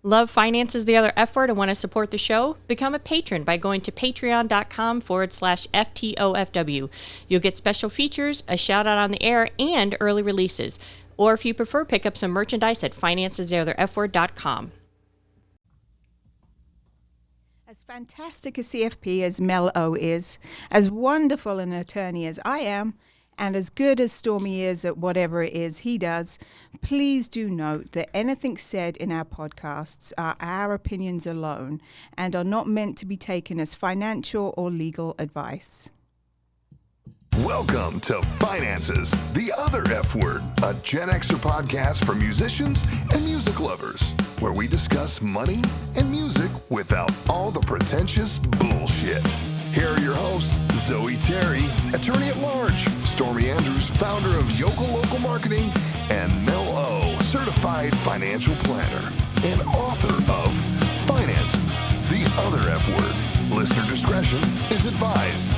Love finances, the other F word, and want to support the show? Become a patron by going to patreon.com/FTOFW. You'll get special features, a shout out on the air, and early releases. Or if you prefer, pick up some merchandise at financestheotherfword.com. As fantastic a CFP as Mel O is, as wonderful an attorney as I am, and as good as Stormy is at whatever it is he does, please do note that anything said in our podcasts are our opinions alone and are not meant to be taken as financial or legal advice. Welcome to Finances, the Other F Word, a Gen Xer podcast for musicians and music lovers, where we discuss money and music without all the pretentious bullshit. Here are your hosts, Zoe Terry, attorney at large, Stormy Andrews, founder of Yokel Local Marketing, and Mel O, certified financial planner and author of Finances, the Other F Word. Listener discretion is advised.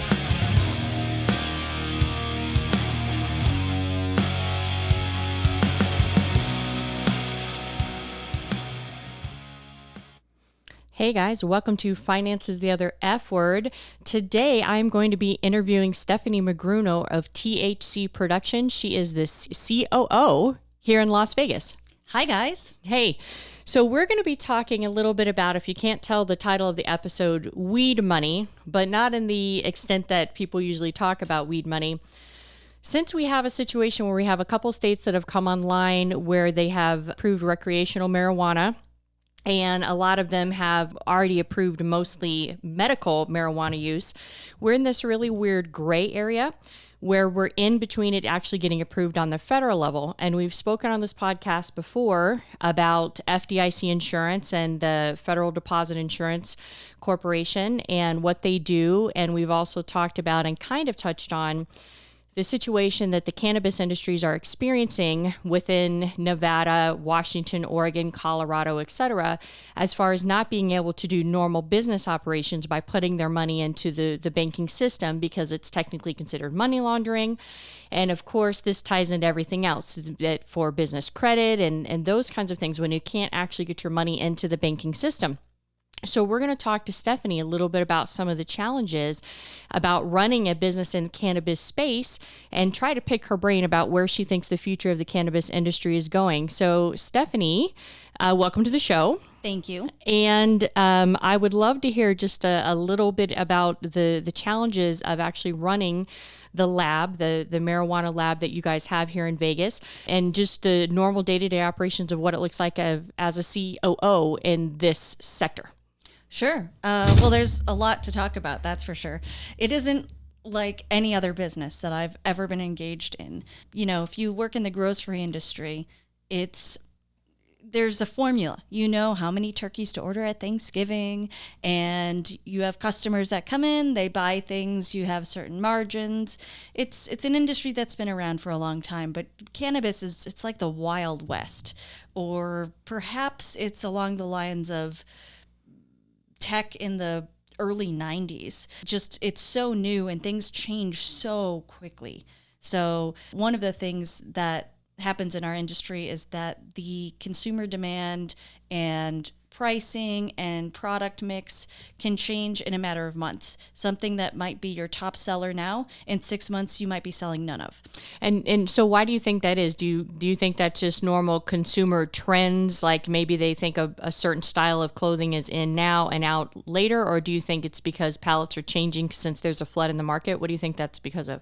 Hey guys, welcome to Finances, the Other F Word. Today I'm going to be interviewing Stephanie Magurno of THC Production. She is the COO here in Las Vegas. Hi guys. Hey, so we're going to be talking a little bit about, if you can't tell the title of the episode, weed money, but not in the extent that people usually talk about weed money. Since we have a situation where we have a couple states that have come online where they have approved recreational marijuana, and a lot of them have already approved mostly medical marijuana use, we're in this really weird gray area where we're in between it actually getting approved on the federal level. And we've spoken on this podcast before about FDIC insurance and the Federal Deposit Insurance Corporation and what they do. And we've also talked about and kind of touched on the situation that the cannabis industries are experiencing within Nevada, Washington, Oregon, Colorado, etc., as far as not being able to do normal business operations by putting their money into the banking system because it's technically considered money laundering. And of course, this ties into everything else that for business credit and those kinds of things when you can't actually get your money into the banking system. So we're going to talk to Stephanie a little bit about some of the challenges about running a business in the cannabis space and try to pick her brain about where she thinks the future of the cannabis industry is going. So Stephanie, welcome to the show. Thank you. And I would love to hear just a little bit about the challenges of actually running the lab, the marijuana lab that you guys have here in Vegas, and just the normal day-to-day operations of what it looks like as a COO in this sector. Sure. Well, there's a lot to talk about, that's for sure. It isn't like any other business that I've ever been engaged in. You know, if you work in the grocery industry, there's a formula. You know how many turkeys to order at Thanksgiving, and you have customers that come in, they buy things, you have certain margins. It's an industry that's been around for a long time, but cannabis it's like the Wild West, or perhaps it's along the lines of tech in the early 90s. Just it's so new and things change so quickly. So one of the things that happens in our industry is that the consumer demand and pricing and product mix can change in a matter of months. Something that might be your top seller now, in 6 months you might be selling none of. And so why do you think that is? Do you think that's just normal consumer trends, like maybe they think a certain style of clothing is in now and out later, or do you think it's because palettes are changing since there's a flood in the market? What do you think that's because of?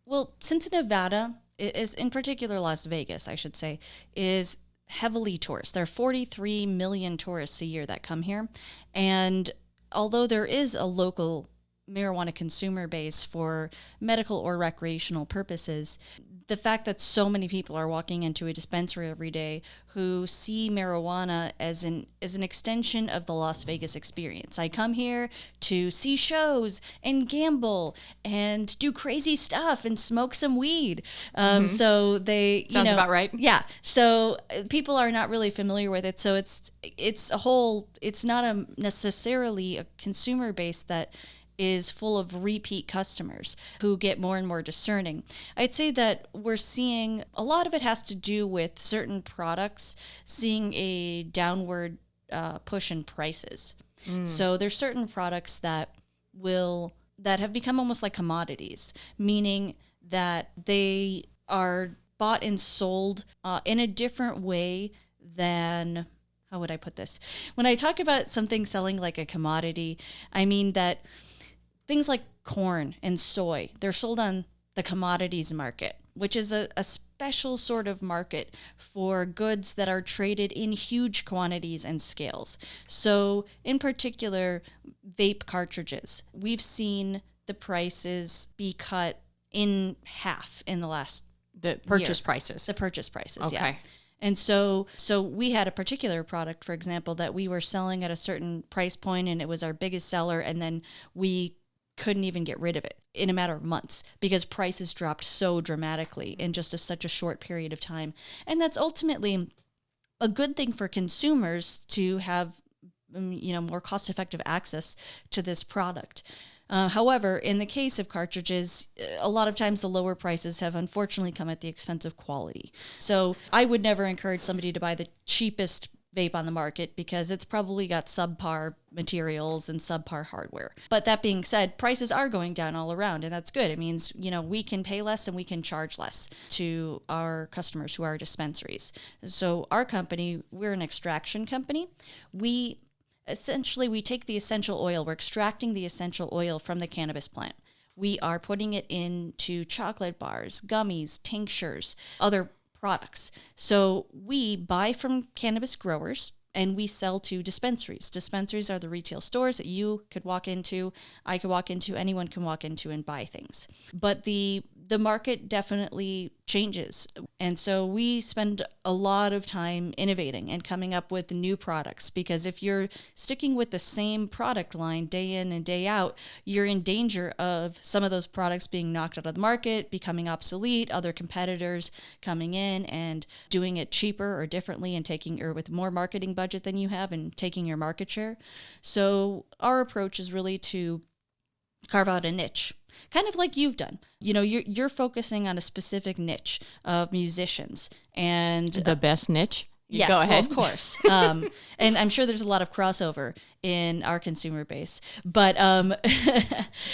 Well, since Nevada is, in particular Las Vegas, I should say, is heavily tourist. There are 43 million tourists a year that come here. And although there is a local marijuana consumer base for medical or recreational purposes, the fact that so many people are walking into a dispensary every day who see marijuana as an extension of the Las Vegas experience. I come here to see shows and gamble and do crazy stuff and smoke some weed. So they Sounds about right. Yeah. So people are not really familiar with it. So it's not necessarily a consumer base that is full of repeat customers who get more and more discerning. I'd say that we're seeing a lot of it has to do with certain products seeing a downward push in prices. So there's certain products that have become almost like commodities, meaning that they are bought and sold in a different way than, how would I put this? When I talk about something selling like a commodity, I mean that things like corn and soy, they're sold on the commodities market, which is a special sort of market for goods that are traded in huge quantities and scales. So in particular, vape cartridges, we've seen the prices be cut in half in the last The purchase year. prices. The purchase prices, Okay. yeah. And so we had a particular product, for example, that we were selling at a certain price point, and it was our biggest seller, and then we couldn't even get rid of it in a matter of months because prices dropped so dramatically in just such a short period of time. And that's ultimately a good thing for consumers to have, more cost-effective access to this product. However, in the case of cartridges, a lot of times the lower prices have unfortunately come at the expense of quality. So I would never encourage somebody to buy the cheapest vape on the market because it's probably got subpar materials and subpar hardware. But that being said, prices are going down all around, and that's good. It means, we can pay less and we can charge less to our customers who are dispensaries. So our company, we're an extraction company. We take the essential oil. We're extracting the essential oil from the cannabis plant. We are putting it into chocolate bars, gummies, tinctures, other products. So we buy from cannabis growers and we sell to dispensaries. Dispensaries are the retail stores that you could walk into, I could walk into, anyone can walk into and buy things. But the market definitely changes. And so we spend a lot of time innovating and coming up with new products, because if you're sticking with the same product line day in and day out, you're in danger of some of those products being knocked out of the market, becoming obsolete, other competitors coming in and doing it cheaper or differently and with more marketing budget than you have and taking your market share. So our approach is really to carve out a niche, kind of like you've done. You're focusing on a specific niche of musicians, and The best niche? yes, Go ahead. well, of course. And I'm sure there's a lot of crossover in our consumer base, but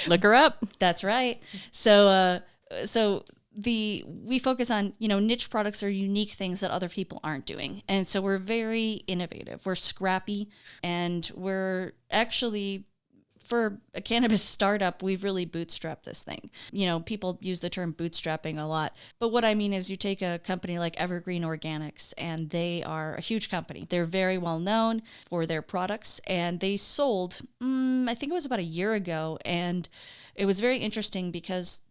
Look her up. that's right. So we focus on, niche products are unique things that other people aren't doing. And so we're very innovative. We're scrappy, and we're actually, for a cannabis startup, we've really bootstrapped this thing. People use the term bootstrapping a lot, but what I mean is you take a company like Evergreen Organics, and they are a huge company. They're very well known for their products, and they sold, I think it was about a year ago, and it was very interesting because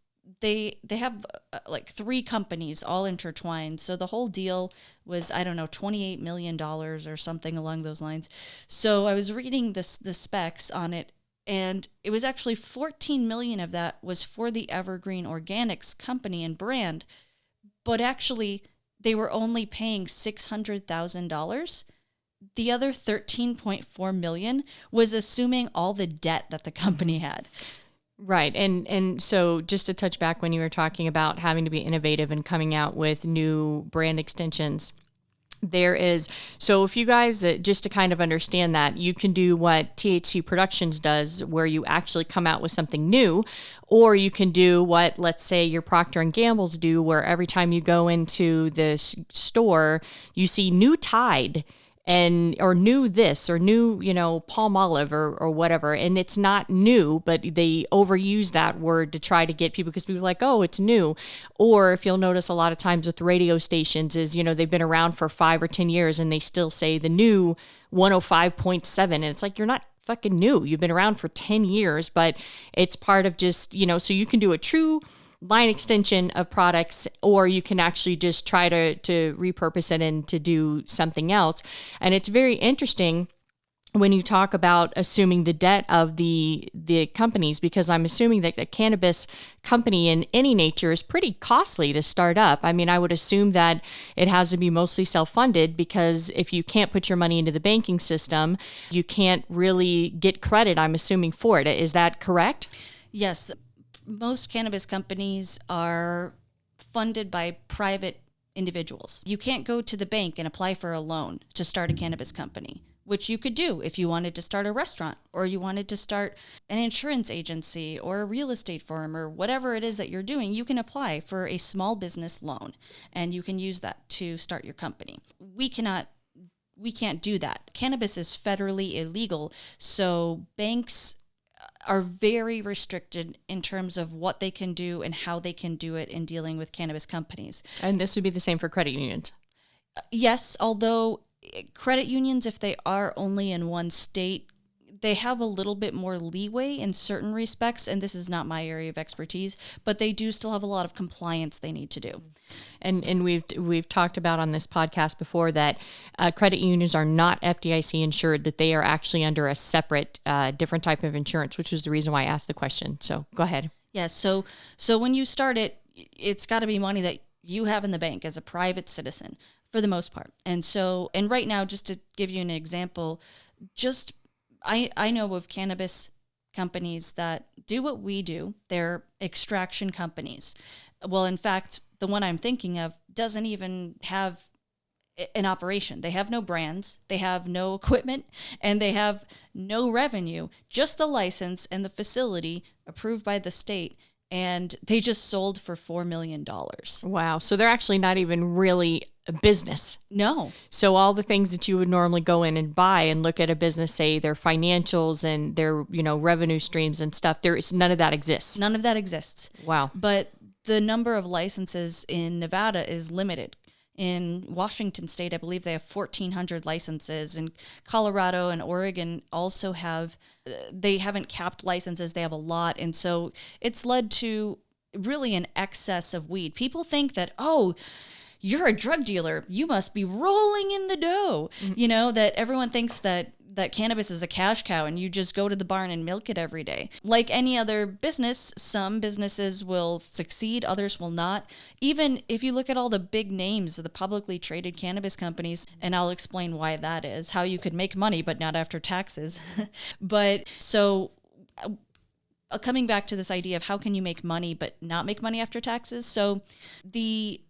they have like 3 companies all intertwined. So the whole deal was, I don't know, $28 million or something along those lines. So I was reading the specs on it, and it was actually 14 million of that was for the Evergreen Organics company and brand, but actually they were only paying $600,000. The other 13.4 million was assuming all the debt that the company had. Right. And so just to touch back when you were talking about having to be innovative and coming out with new brand extensions, so if you guys, just to kind of understand that, you can do what THC Productions does, where you actually come out with something new, or you can do what, let's say, your Procter & Gamble's do, where every time you go into this store, you see new Tide or new this or new, Palmolive or whatever. And it's not new, but they overuse that word to try to get people, because people are like, oh, it's new. Or if you'll notice a lot of times with radio stations is, they've been around for 5 or 10 years and they still say the new 105.7. And it's like, you're not fucking new. You've been around for 10 years, but it's part of just, so you can do a true line extension of products, or you can actually just try to repurpose it and to do something else. And it's very interesting when you talk about assuming the debt of the companies, because I'm assuming that a cannabis company in any nature is pretty costly to start up. I mean, I would assume that it has to be mostly self-funded, because if you can't put your money into the banking system, you can't really get credit, I'm assuming, for it. Is that correct? Yes. Most cannabis companies are funded by private individuals. You can't go to the bank and apply for a loan to start a cannabis company, which you could do if you wanted to start a restaurant, or you wanted to start an insurance agency or a real estate firm, or whatever it is that you're doing. You can apply for a small business loan, and you can use that to start your company. We can't do that. Cannabis is federally illegal, so banks are very restricted in terms of what they can do and how they can do it in dealing with cannabis companies. And this would be the same for credit unions. Yes, although credit unions, if they are only in one state, they have a little bit more leeway in certain respects, and this is not my area of expertise, but they do still have a lot of compliance they need to do. And we've talked about on this podcast before that credit unions are not FDIC insured, that they are actually under a separate, different type of insurance, which is the reason why I asked the question. So go ahead. Yes, so when you start it, it's got to be money that you have in the bank as a private citizen for the most part. And right now, just to give you an example, I know of cannabis companies that do what we do. They're extraction companies. Well, in fact, the one I'm thinking of doesn't even have an operation. They have no brands, they have no equipment, and they have no revenue, just the license and the facility approved by the state. And they just sold for $4 million. Wow. So they're actually not even really a business. No. So all the things that you would normally go in and buy and look at a business, say their financials and their, revenue streams and stuff, none of that exists. None of that exists. Wow. But the number of licenses in Nevada is limited. In Washington State, I believe they have 1,400 licenses. In Colorado and Oregon also they haven't capped licenses. They have a lot. And so it's led to really an excess of weed. People think that, oh, you're a drug dealer, you must be rolling in the dough. Mm-hmm. That everyone thinks that cannabis is a cash cow and you just go to the barn and milk it every day. Like any other business, some businesses will succeed, others will not. Even if you look at all the big names of the publicly traded cannabis companies, and I'll explain why that is, how you could make money but not after taxes. But so coming back to this idea of how can you make money but not make money after taxes. So the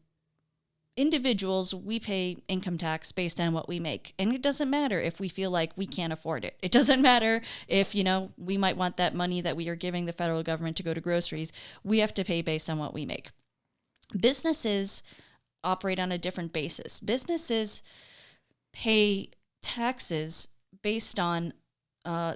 individuals, we pay income tax based on what we make. And it doesn't matter if we feel like we can't afford it. It doesn't matter if, we might want that money that we are giving the federal government to go to groceries. We have to pay based on what we make. Businesses operate on a different basis. Businesses pay taxes based on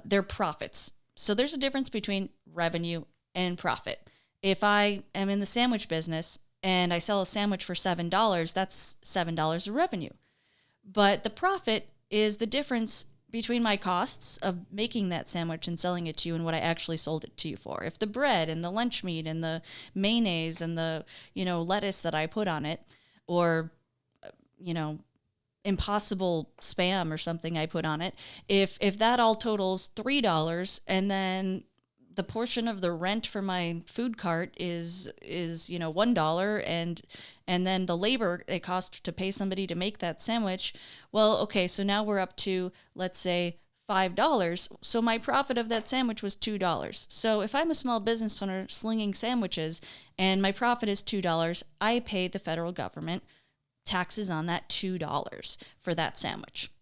their profits. So there's a difference between revenue and profit. If I am in the sandwich business and I sell a sandwich for $7, that's $7 of revenue. But the profit is the difference between my costs of making that sandwich and selling it to you and what I actually sold it to you for. If the bread and the lunch meat and the mayonnaise and the, lettuce that I put on it, or, impossible spam or something I put on it, if that all totals $3, and then the portion of the rent for my food cart is $1, and then the labor it costs to pay somebody to make that sandwich, well, okay, so now we're up to, let's say, $5. So my profit of that sandwich was $2. So if I'm a small business owner slinging sandwiches and my profit is $2, I pay the federal government taxes on that $2 for that sandwich.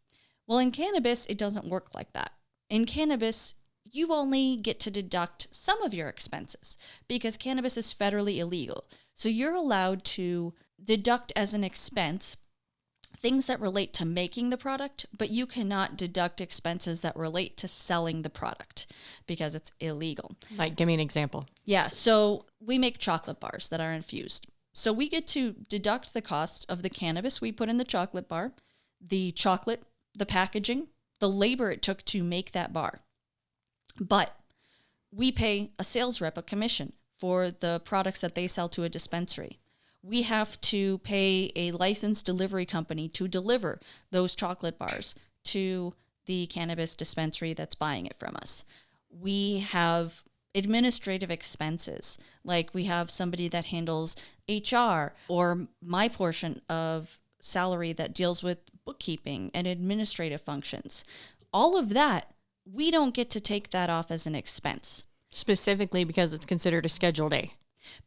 Well, in cannabis, it doesn't work like that. In cannabis, you only get to deduct some of your expenses because cannabis is federally illegal. So you're allowed to deduct as an expense things that relate to making the product, but you cannot deduct expenses that relate to selling the product because it's illegal. Like, give me an example. Yeah, so we make chocolate bars that are infused. So we get to deduct the cost of the cannabis we put in the chocolate bar, the chocolate, the packaging, the labor it took to make that bar. But we pay a sales rep a commission for the products that they sell to a dispensary. We have to pay a licensed delivery company to deliver those chocolate bars to the cannabis dispensary that's buying it from us. We have administrative expenses, like we have somebody that handles HR, or my portion of salary that deals with bookkeeping and administrative functions. All of that, we don't get to take that off as an expense. Specifically because it's considered a Scheduled A.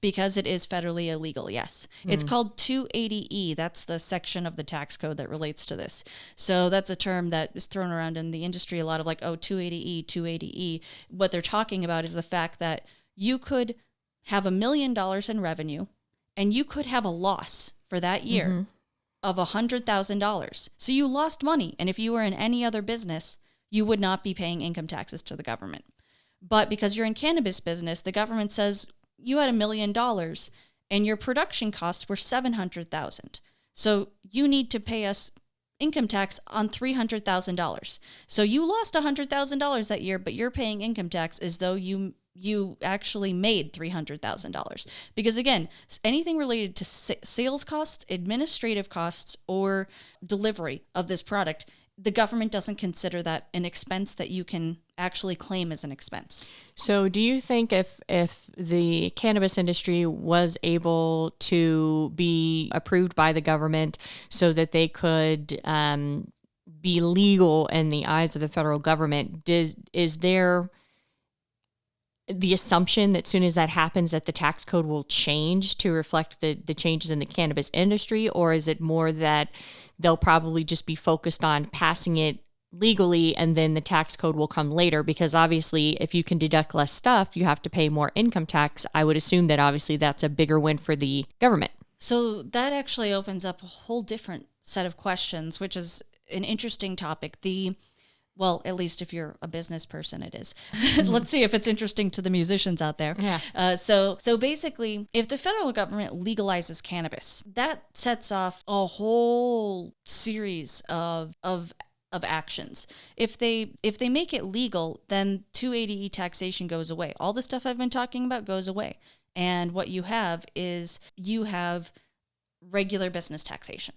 Because it is federally illegal, yes. It's called 280E. That's the section of the tax code that relates to this. So that's a term that is thrown around in the industry a lot of like, oh, 280E, 280E. What they're talking about is the fact that you could have $1 million in revenue and you could have a loss for that year of $100,000. So you lost money. And if you were in any other business, you would not be paying income taxes to the government. But because you're in cannabis business, the government says, you had $1 million and your production costs were $700,000. So you need to pay us income tax on $300,000. So you lost $100,000 that year, but you're paying income tax as though you actually made $300,000. Because again, anything related to sales costs, administrative costs, or delivery of this product, the government doesn't consider that an expense that you can actually claim as an expense. So do you think if the cannabis industry was able to be approved by the government so that they could be legal in the eyes of the federal government, is there the assumption that as soon as that happens that the tax code will change to reflect the changes in the cannabis industry? Or is it more that they'll probably just be focused on passing it legally and then the tax code will come later? Because obviously if you can deduct less stuff, you have to pay more income tax. I would assume that obviously that's a bigger win for the government. So that actually opens up a whole different set of questions, which is an interesting topic. Well, at least if you're a business person, it is. Let's see if it's interesting to the musicians out there. Yeah. So basically, if the federal government legalizes cannabis, that sets off a whole series of actions. If they make it legal, then 280E taxation goes away. All the stuff I've been talking about goes away. And what you have is regular business taxation.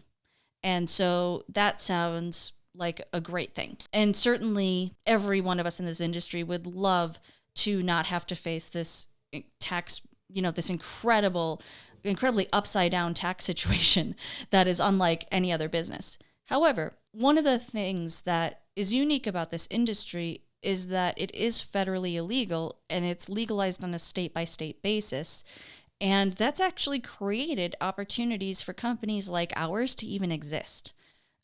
And so that sounds like a great thing. And certainly every one of us in this industry would love to not have to face this tax, this incredibly upside down tax situation that is unlike any other business. However, one of the things that is unique about this industry is that it is federally illegal and it's legalized on a state-by-state basis. And that's actually created opportunities for companies like ours to even exist.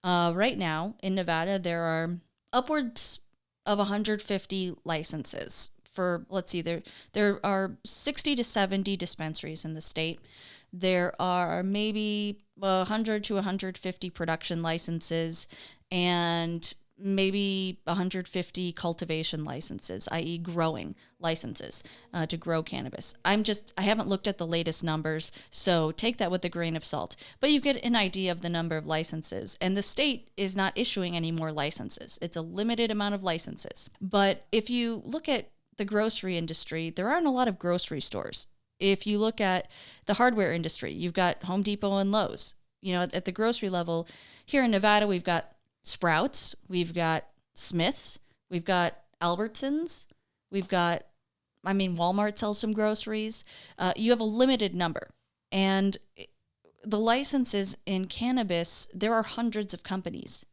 Right now in Nevada, there are upwards of 150 licenses for, let's see, there are 60 to 70 dispensaries in the state. There are maybe 100 to 150 production licenses and maybe 150 cultivation licenses, i.e. growing licenses to grow cannabis. I haven't looked at the latest numbers, so take that with a grain of salt. But you get an idea of the number of licenses, and the state is not issuing any more licenses. It's a limited amount of licenses. But if you look at the grocery industry, there aren't a lot of grocery stores. If you look at the hardware industry, you've got Home Depot and Lowe's. At the grocery level, here in Nevada, we've got Sprouts, we've got Smith's, we've got Albertsons, Walmart sells some groceries. You have a limited number. And the licenses in cannabis, there are hundreds of companies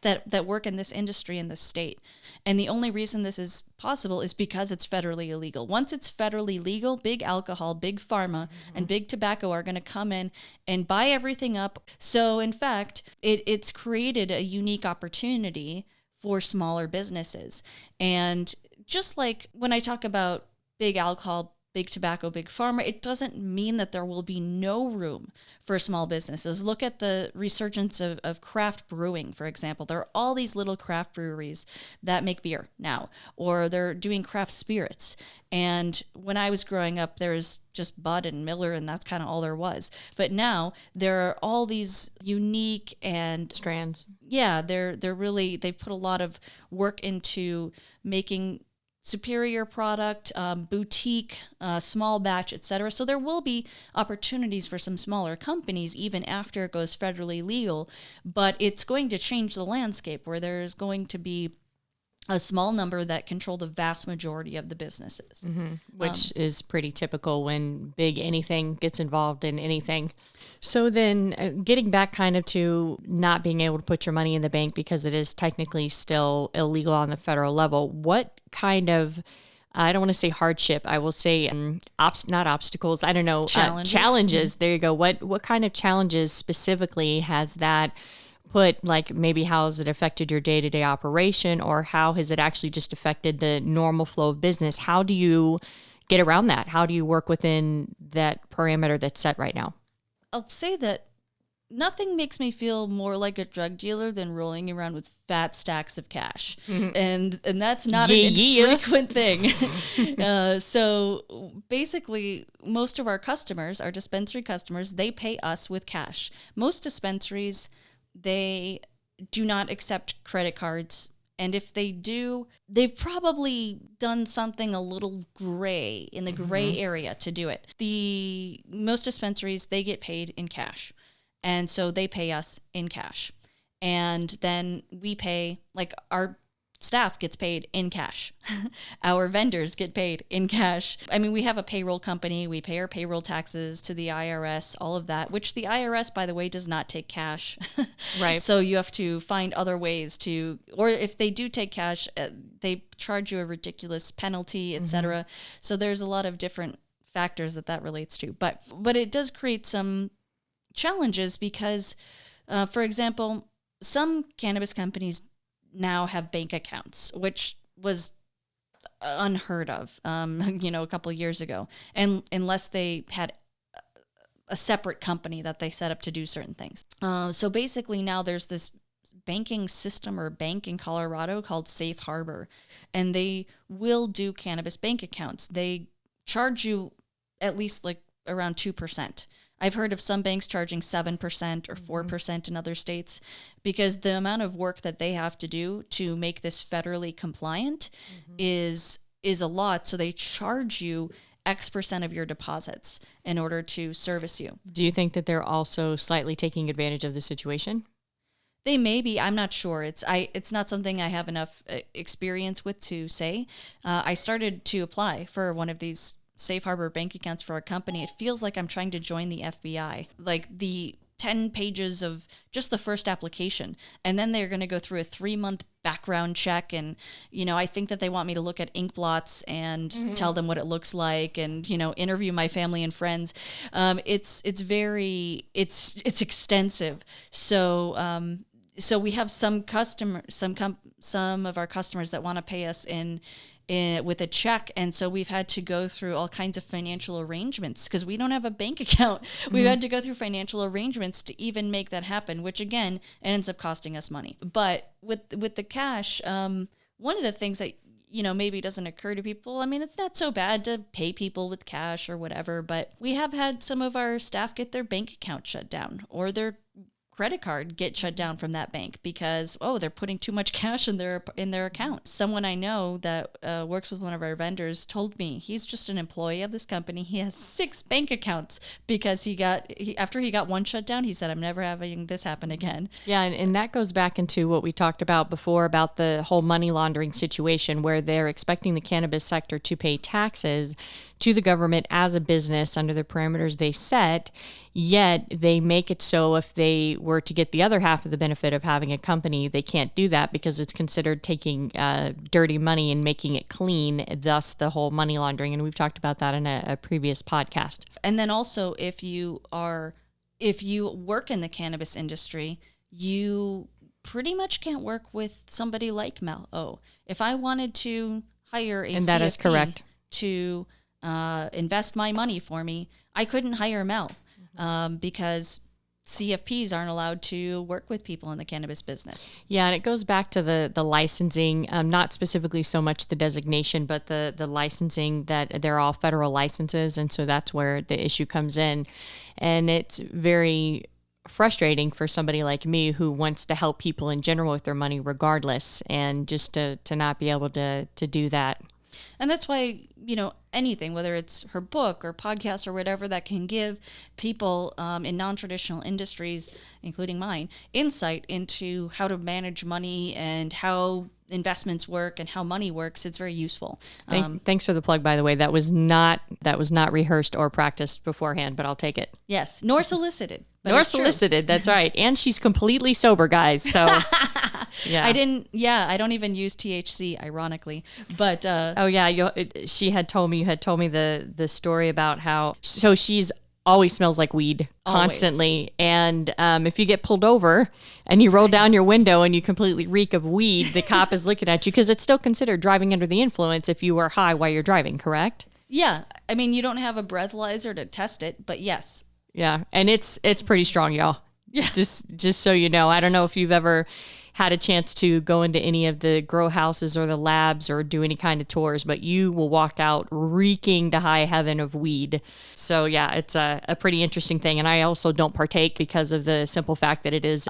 that work in this industry in this state. And the only reason this is possible is because it's federally illegal. Once it's federally legal, big alcohol, big pharma, and big tobacco are going to come in and buy everything up. So in fact, it's created a unique opportunity for smaller businesses. And just like when I talk about big alcohol, big tobacco, big pharma, it doesn't mean that there will be no room for small businesses. Look at the resurgence of craft brewing, for example. There are all these little craft breweries that make beer now, or they're doing craft spirits. And when I was growing up, there was just Bud and Miller, and that's kind of all there was. But now there are all these unique and strands. Yeah, they've put a lot of work into making superior product, boutique, small batch, etc. So there will be opportunities for some smaller companies even after it goes federally legal, but it's going to change the landscape where there's going to be a small number that control the vast majority of the businesses. Which is pretty typical when big anything gets involved in anything. So then getting back kind of to not being able to put your money in the bank because it is technically still illegal on the federal level, what kind of, I don't want to say hardship, I will say not obstacles, I don't know, challenges. There you go. What kind of challenges specifically has that put, like maybe how has it affected your day-to-day operation, or how has it actually just affected the normal flow of business? How do you get around that? How do you work within that parameter that's set right now? I'll say that nothing makes me feel more like a drug dealer than rolling around with fat stacks of cash. And that's not an infrequent thing. So basically, most of our customers, our dispensary customers, they pay us with cash. Most dispensaries, they do not accept credit cards. And if they do, they've probably done something a little gray, in the gray area to do it. Most dispensaries, they get paid in cash. And so they pay us in cash. And then we pay, like our staff gets paid in cash. Our vendors get paid in cash. I mean, we have a payroll company. We pay our payroll taxes to the IRS, all of that, which the IRS, by the way, does not take cash. Right. So you have to find other ways to, or if they do take cash, they charge you a ridiculous penalty, etc. So there's a lot of different factors that relates to. But it does create some challenges because, for example, some cannabis companies now have bank accounts, which was unheard of, a couple of years ago, and unless they had a separate company that they set up to do certain things. So basically now there's this banking system or bank in Colorado called Safe Harbor, and they will do cannabis bank accounts. They charge you at least like around 2%. I've heard of some banks charging 7% or 4% in other states, because the amount of work that they have to do to make this federally compliant is a lot. So they charge you X% of your deposits in order to service you. Do you think that they're also slightly taking advantage of the situation? They may be. I'm not sure. It's not something I have enough experience with to say. I started to apply for one of these Safe Harbor bank accounts for our company. It feels like I'm trying to join the FBI. Like the 10 pages of just the first application. And then they're going to go through a 3-month background check. And, I think that they want me to look at ink blots and tell them what it looks like and, interview my family and friends. It's extensive. So we have some of our customers that want to pay us with a check, and so we've had to go through all kinds of financial arrangements because we don't have a bank account. We've had to go through financial arrangements to even make that happen, which again ends up costing us money. But with the cash, one of the things that maybe doesn't occur to people, I mean, it's not so bad to pay people with cash or whatever, but we have had some of our staff get their bank account shut down or their credit card get shut down from that bank because they're putting too much cash in their account. Someone I know that works with one of our vendors told me he's just an employee of this company. He has 6 bank accounts because after he got one shut down, he said, I'm never having this happen again. Yeah, and that goes back into what we talked about before about the whole money laundering situation where they're expecting the cannabis sector to pay taxes to the government as a business under the parameters they set, yet they make it so if they were to get the other half of the benefit of having a company, they can't do that because it's considered taking dirty money and making it clean, thus the whole money laundering. And we've talked about that in a previous podcast. And then also if you work in the cannabis industry, you pretty much can't work with somebody like Mel O. If I wanted to hire a and that CFP is correct. to invest my money for me, I couldn't hire Mel because CFPs aren't allowed to work with people in the cannabis business. Yeah, and it goes back to the licensing, not specifically so much the designation, but the licensing, that they're all federal licenses, and so that's where the issue comes in. And it's very frustrating for somebody like me who wants to help people in general with their money regardless, and just to not be able to do that. And that's why, anything, whether it's her book or podcast or whatever that can give people in non-traditional industries, including mine, insight into how to manage money and how investments work and how money works, it's very useful. Thanks for the plug, by the way. That was not rehearsed or practiced beforehand, but I'll take it. Yes, nor solicited. But Nor it's true. solicited. That's right. And she's completely sober, guys. So yeah. I don't even use THC, ironically. But Oh yeah, you had told me the story about how she's always smells like weed constantly. And if you get pulled over and you roll down your window and you completely reek of weed, the cop is looking at you because it's still considered driving under the influence if you are high while you're driving, correct? yeah, I mean, you don't have a breathalyzer to test it, but yes. Yeah, and it's pretty strong, y'all. Yeah. Just so you know, I don't know if you've ever had a chance to go into any of the grow houses or the labs or do any kind of tours, but you will walk out reeking to high heaven of weed. So yeah, it's a pretty interesting thing. And I also don't partake because of the simple fact that it is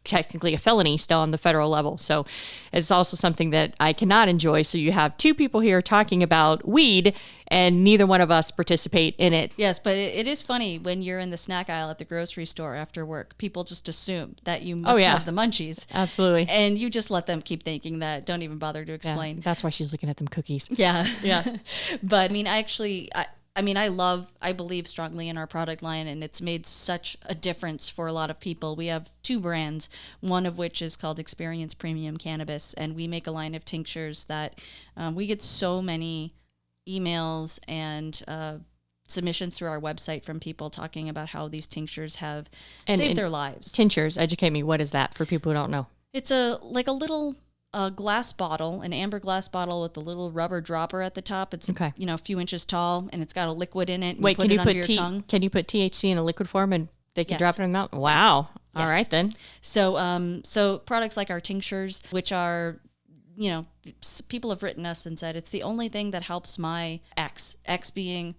technically a felony still on the federal level. So it's also something that I cannot enjoy. So you have two people here talking about weed and neither one of us participate in it. Yes, but it is funny when you're in the snack aisle at the grocery store after work. People just assume that you must have the munchies. Absolutely. And you just let them keep thinking that. Don't even bother to explain. Yeah, that's why she's looking at them cookies. Yeah. Yeah. But I mean, I believe strongly in our product line, and it's made such a difference for a lot of people. We have two brands, one of which is called Experience Premium Cannabis, and we make a line of tinctures that we get so many emails and submissions through our website from people talking about how these tinctures have saved their lives. Tinctures, educate me. What is that for people who don't know? It's a little glass bottle, an amber glass bottle with a little rubber dropper at the top. It's okay. A few inches tall, and it's got a liquid in it. Wait, can you put THC in a liquid form and they can Yes. drop it in the mouth? Wow. All Yes. right then. So products like our tinctures, which are, people have written us and said it's the only thing that helps my X being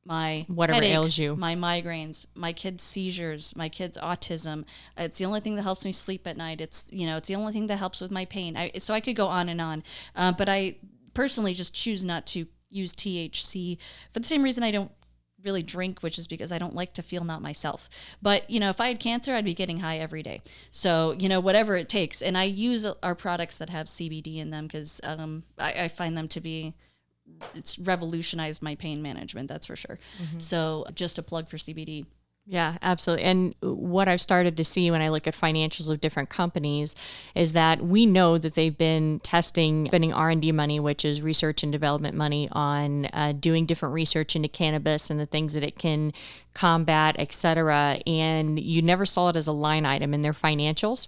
my Whatever headaches, ails you. my migraines, my kids' seizures, my kids' autism. It's the only thing that helps me sleep at night. It's the only thing that helps with my pain. So I could go on and on, but I personally just choose not to use THC for the same reason I don't really drink, which is because I don't like to feel not myself. But if I had cancer, I'd be getting high every day. So whatever it takes, and I use our products that have CBD in them because I find them to be. It's revolutionized my pain management, that's for sure. Mm-hmm. So just a plug for CBD. Yeah, absolutely. And what I've started to see when I look at financials of different companies is that we know that they've been spending R&D money, which is research and development money, on doing different research into cannabis and the things that it can combat, et cetera. And you never saw it as a line item in their financials.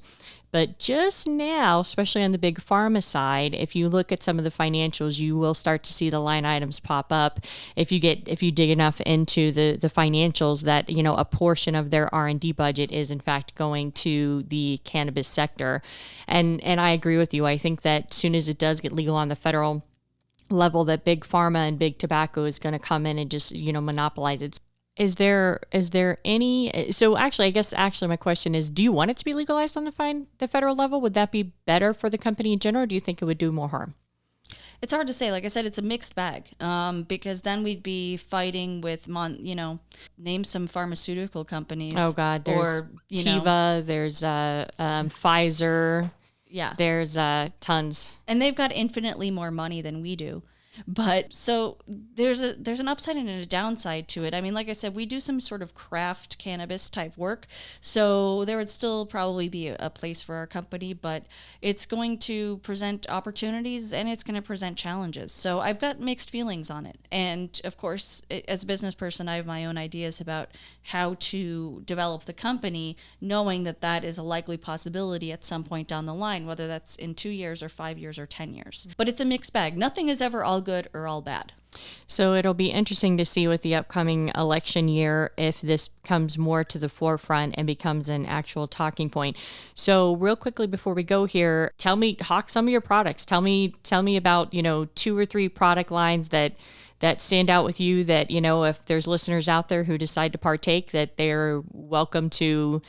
But just now, especially on the big pharma side, if you look at some of the financials, you will start to see the line items pop up. If you dig enough into the financials, that a portion of their R&D budget is in fact going to the cannabis sector, and I agree with you. I think that as soon as it does get legal on the federal level, that big pharma and big tobacco is going to come in and just monopolize it. Is there any? So I guess my question is: do you want it to be legalized on the federal level? Would that be better for the company in general, or do you think it would do more harm? It's hard to say. Like I said, it's a mixed bag because then we'd be fighting with name some pharmaceutical companies. Oh God, there's Teva, there's Pfizer. Yeah, there's tons, and they've got infinitely more money than we do. But so there's an upside and a downside to it. I mean, like I said, we do some sort of craft cannabis type work, so there would still probably be a place for our company, but it's going to present opportunities and it's going to present challenges. So I've got mixed feelings on it. And of course, as a business person, I have my own ideas about how to develop the company, knowing that is a likely possibility at some point down the line, whether that's in 2 years or 5 years or 10 years. But it's a mixed bag. Nothing is ever all good or all bad. So it'll be interesting to see with the upcoming election year if this comes more to the forefront and becomes an actual talking point. So real quickly before we go here, hawk some of your products. Tell me about 2 or 3 product lines that stand out with you, that if there's listeners out there who decide to partake, that they're welcome to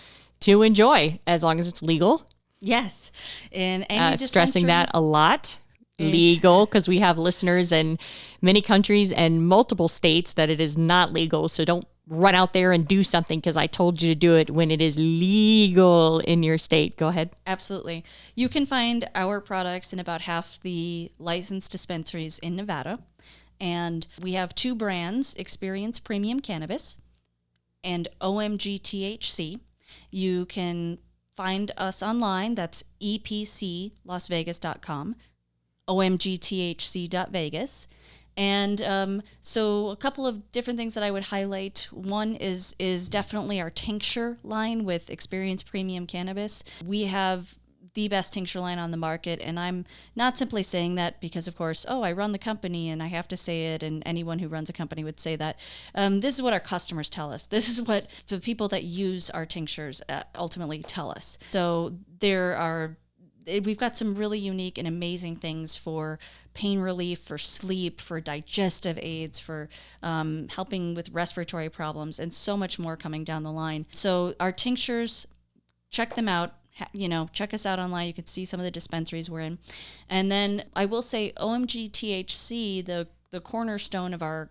enjoy, as long as it's legal. Yes, and any stressing that a lot. Legal, because we have listeners in many countries and multiple states that it is not legal. So don't run out there and do something because I told you to do it when it is legal in your state. Go ahead. Absolutely. You can find our products in about half the licensed dispensaries in Nevada. And we have 2 brands, Experience Premium Cannabis and OMG THC. You can find us online. That's epclasvegas.com, omgthc.vegas. And so a couple of different things that I would highlight. One is definitely our tincture line with Experience Premium Cannabis. We have the best tincture line on the market, and I'm not simply saying that because, of course, I run the company and I have to say it, and anyone who runs a company would say that. This is what our customers tell us. This is what the people that use our tinctures ultimately tell us. So we've got some really unique and amazing things for pain relief, for sleep, for digestive aids, for helping with respiratory problems, and so much more coming down the line. So our tinctures, check them out. Check us out online. You can see some of the dispensaries we're in. And then I will say OMG THC, the cornerstone of our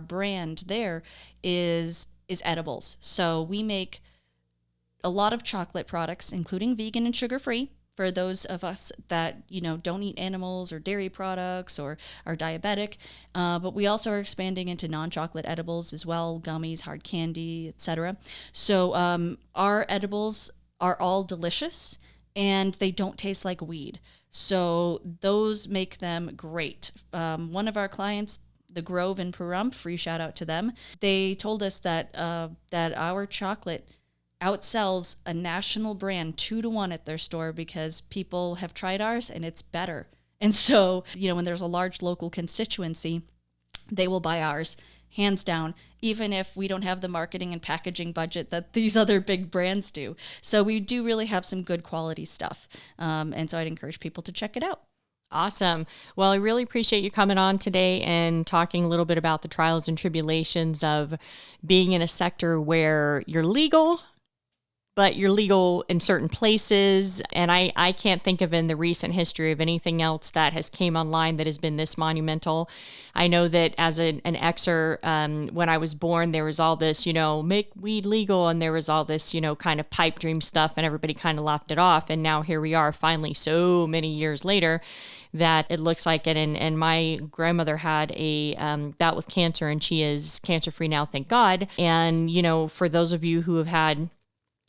brand there is edibles. So we make a lot of chocolate products, including vegan and sugar-free, for those of us that, don't eat animals or dairy products or are diabetic. But we also are expanding into non-chocolate edibles as well, gummies, hard candy, etc. So our edibles are all delicious and they don't taste like weed. So those make them great. One of our clients, The Grove in Pahrump, free shout out to them, they told us that our chocolate outsells a national brand 2-to-1 at their store because people have tried ours and it's better. And so, when there's a large local constituency, they will buy ours, hands down, even if we don't have the marketing and packaging budget that these other big brands do. So we do really have some good quality stuff. And so I'd encourage people to check it out. Awesome. Well, I really appreciate you coming on today and talking a little bit about the trials and tribulations of being in a sector where you're legal, but you're legal in certain places. And I can't think of in the recent history of anything else that has came online that has been this monumental. I know that as an Xer, when I was born, there was all this, make weed legal. And there was all this, kind of pipe dream stuff, and everybody kind of laughed it off. And now here we are finally so many years later that it looks like it. And my grandmother had a bout with cancer, and she is cancer-free now, thank God. And, for those of you who have had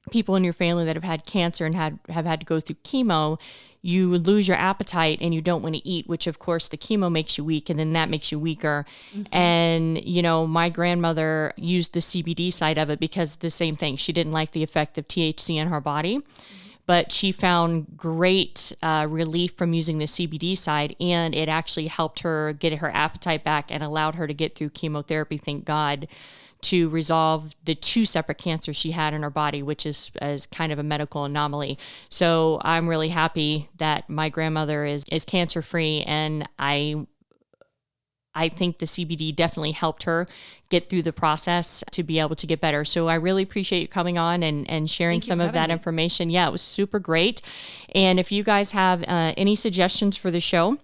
people in your family that have had cancer and have had to go through chemo, you lose your appetite and you don't want to eat, which of course the chemo makes you weak, and then that makes you weaker. Mm-hmm. And, my grandmother used the CBD side of it because the same thing. She didn't like the effect of THC in her body, but she found great relief from using the CBD side, and it actually helped her get her appetite back and allowed her to get through chemotherapy, thank God, to resolve the 2 separate cancers she had in her body, which is kind of a medical anomaly. So I'm really happy that my grandmother is cancer-free, and I think the CBD definitely helped her get through the process to be able to get better. So I really appreciate you coming on and sharing some of that information. Yeah, it was super great. And if you guys have any suggestions for the show,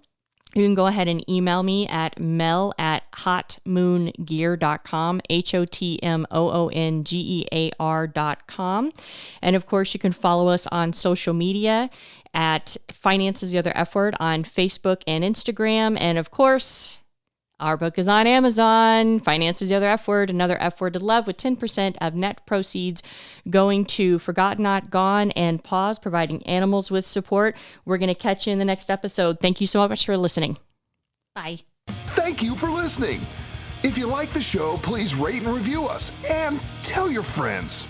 you can go ahead and email me at mel@hotmoongear.com, HOTMOONGEAR.com. And of course, you can follow us on social media at Finance is the Other F Word on Facebook and Instagram. And of course, our book is on Amazon. Finance is the Other F Word, another F word to love, with 10% of net proceeds going to Forgot Not Gone and Pause, providing animals with support. We're going to catch you in the next episode. Thank you so much for listening. Bye. Thank you for listening. If you like the show, please rate and review us and tell your friends.